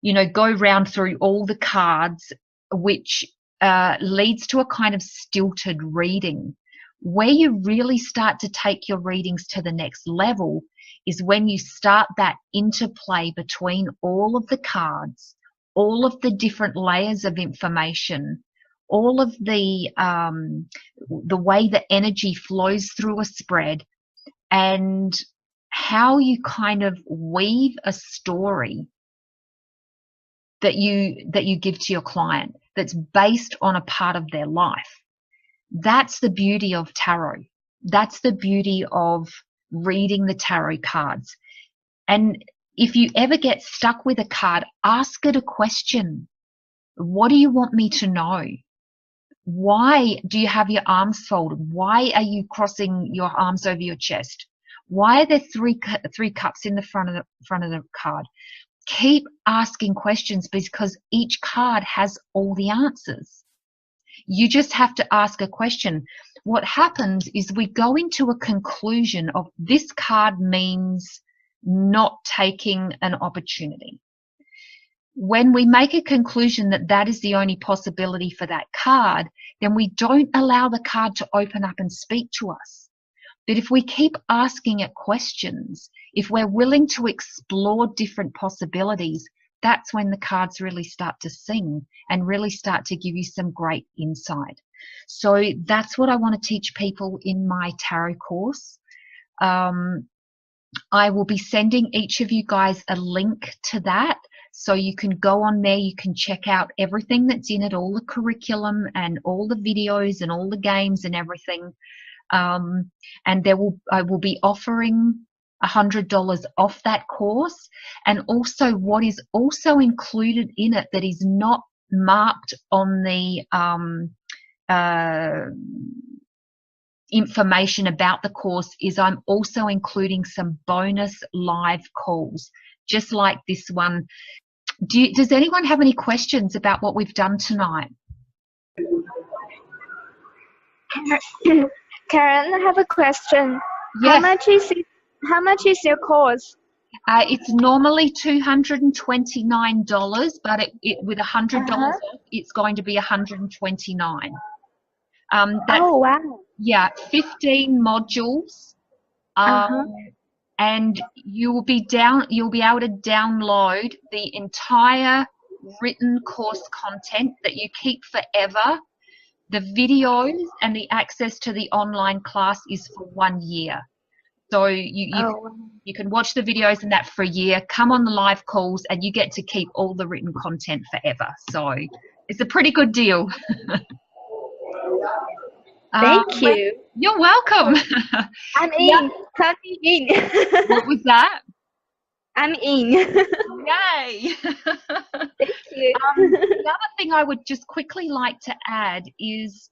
you know, go round through all the cards, which leads to a kind of stilted reading. Where you really start to take your readings to the next level is when you start that interplay between all of the cards, all of the different layers of information, all of the way the energy flows through a spread, and how you kind of weave a story that you give to your client that's based on a part of their life. That's the beauty of tarot. That's the beauty of reading the tarot cards. And if you ever get stuck with a card, ask it a question. What do you want me to know? Why do you have your arms folded? Why are you crossing your arms over your chest? Why are there three cups in the front of the card? Keep asking questions, because each card has all the answers. You just have to ask a question. What happens is we go into a conclusion of this card means not taking an opportunity. When we make a conclusion that that is the only possibility for that card, then we don't allow the card to open up and speak to us. But if we keep asking it questions, if we're willing to explore different possibilities, that's when the cards really start to sing and really start to give you some great insight. So that's what I want to teach people in my tarot course. I will be sending each of you guys a link to that. So you can go on there, you can check out everything that's in it, all the curriculum and all the videos and all the games and everything. And I will be offering $100 off that course. And also what is also included in it that is not marked on the information about the course is I'm also including some bonus live calls, just like this one. Does anyone have any questions about what we've done tonight? Keryn, I have a question. Yes. How much is your course? It's normally $229, but with $100 off, it's going to be $129. Oh wow! Yeah, 15 modules. And you'll be able to download the entire written course content that you keep forever. The videos and the access to the online class is for 1 year. So you can watch the videos and that for a year, come on the live calls, and you get to keep all the written content forever. So it's a pretty good deal. Thank you. You're welcome. I'm in. Count me in. What was that? I'm in. Yay. Thank you. The other thing I would just quickly like to add is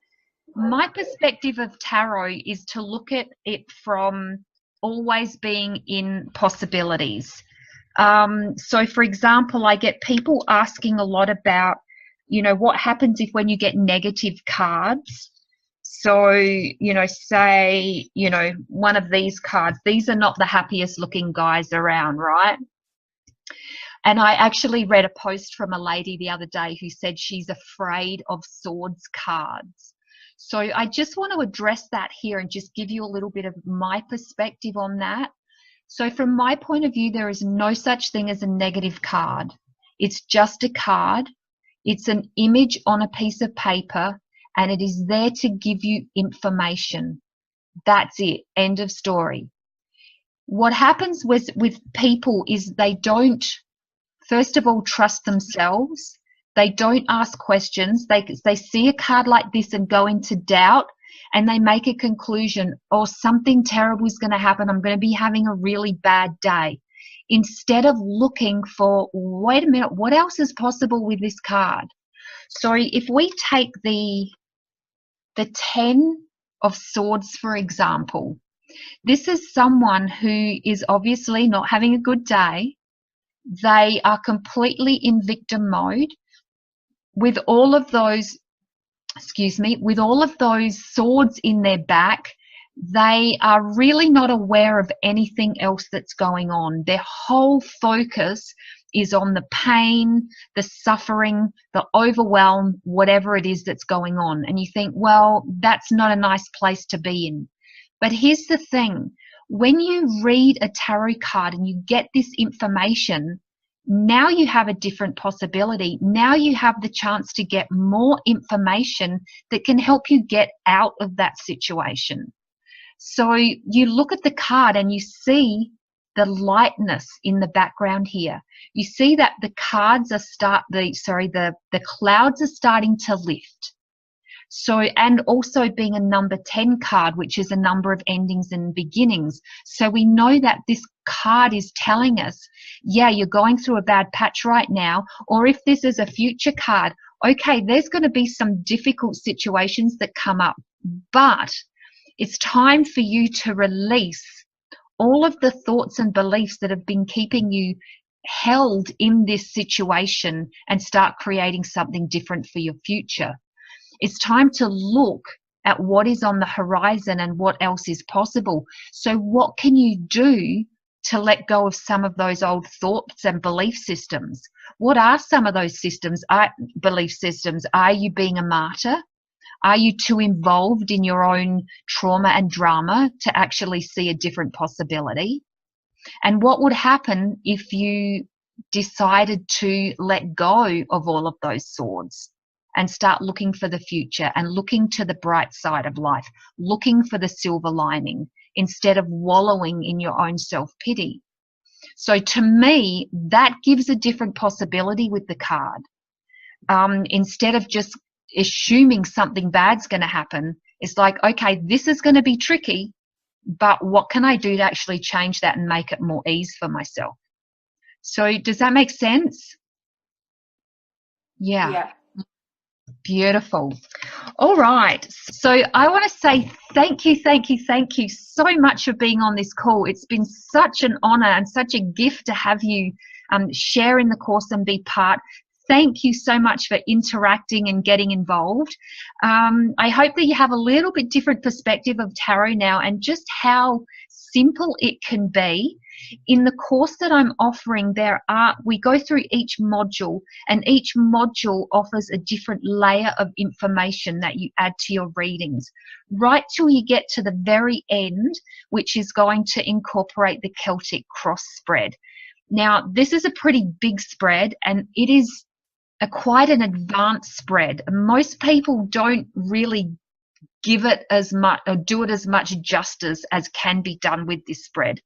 my perspective of tarot is to look at it from always being in possibilities. So, for example, I get people asking a lot about, what happens if when you get negative cards. So, say, one of these cards, these are not the happiest looking guys around, right? And I actually read a post from a lady the other day who said she's afraid of swords cards. So I just want to address that here and just give you a little bit of my perspective on that. So from my point of view, there is no such thing as a negative card. It's just a card. It's an image on a piece of paper, and it is there to give you information. That's it. End of story. What happens with people is they don't, first of all, trust themselves. They don't ask questions. They see a card like this and go into doubt, and they make a conclusion, oh, something terrible is going to happen. I'm going to be having a really bad day. Instead of looking for, wait a minute, what else is possible with this card? So if we take the 10 of Swords, for example, this is someone who is obviously not having a good day. They are completely in victim mode. With all of those, with all of those swords in their back, they are really not aware of anything else that's going on. Their whole focus is on the pain, the suffering, the overwhelm, whatever it is that's going on. And you think, well, that's not a nice place to be in. But here's the thing. When you read a tarot card and you get this information, now you have a different possibility. Now you have the chance to get more information that can help you get out of that situation. So you look at the card and you see the lightness in the background here. You see that the cards are the clouds are starting to lift. So, and also being a number 10 card, which is a number of endings and beginnings. So we know that this card is telling us, yeah, you're going through a bad patch right now. Or if this is a future card, okay, there's going to be some difficult situations that come up, but it's time for you to release all of the thoughts and beliefs that have been keeping you held in this situation and start creating something different for your future. It's time to look at what is on the horizon and what else is possible. So what can you do to let go of some of those old thoughts and belief systems? What are some of those belief systems? Are you being a martyr? Are you too involved in your own trauma and drama to actually see a different possibility? And what would happen if you decided to let go of all of those swords and start looking for the future and looking to the bright side of life, looking for the silver lining instead of wallowing in your own self-pity? So to me, that gives a different possibility with the card. Instead of just assuming something bad's going to happen, it's like, okay, this is going to be tricky, but what can I do to actually change that and make it more ease for myself? So does that make sense? Yeah. Beautiful. All right. So I want to say thank you so much for being on this call. It's been such an honor and such a gift to have you share in the course and be part. Thank you so much for interacting and getting involved. I hope that you have a little bit different perspective of tarot now and just how simple it can be. In the course that I'm offering, we go through each module, and each module offers a different layer of information that you add to your readings, right till you get to the very end, which is going to incorporate the Celtic cross spread. Now, this is a pretty big spread, and it is quite an advanced spread. Most people don't really give it as much or do it as much justice as can be done with this spread.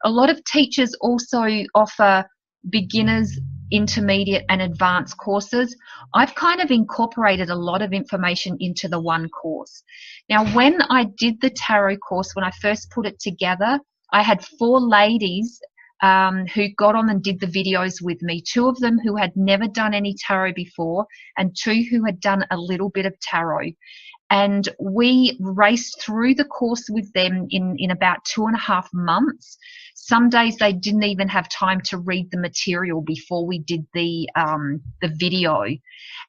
A lot of teachers also offer beginners, intermediate and advanced courses. I've kind of incorporated a lot of information into the one course. Now, when I did the tarot course, when I first put it together, I had 4 ladies who got on and did the videos with me, 2 of them who had never done any tarot before and 2 who had done a little bit of tarot. And we raced through the course with them in about 2.5 months. Some days they didn't even have time to read the material before we did the video.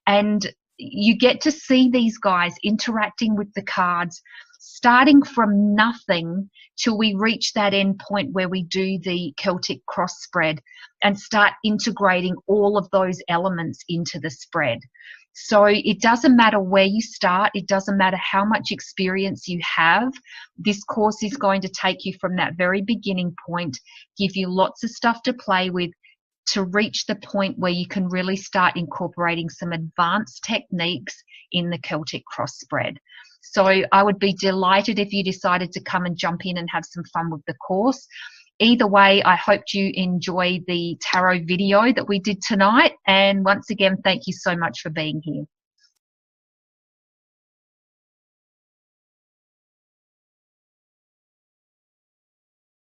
And you get to see these guys interacting with the cards, starting from nothing till we reach that end point where we do the Celtic cross spread and start integrating all of those elements into the spread. So it doesn't matter where you start. It doesn't matter how much experience you have. This course is going to take you from that very beginning point, give you lots of stuff to play with to reach the point where you can really start incorporating some advanced techniques in the Celtic cross spread. So I would be delighted if you decided to come and jump in and have some fun with the course. Either way, I hope you enjoy the tarot video that we did tonight. And once again, thank you so much for being here.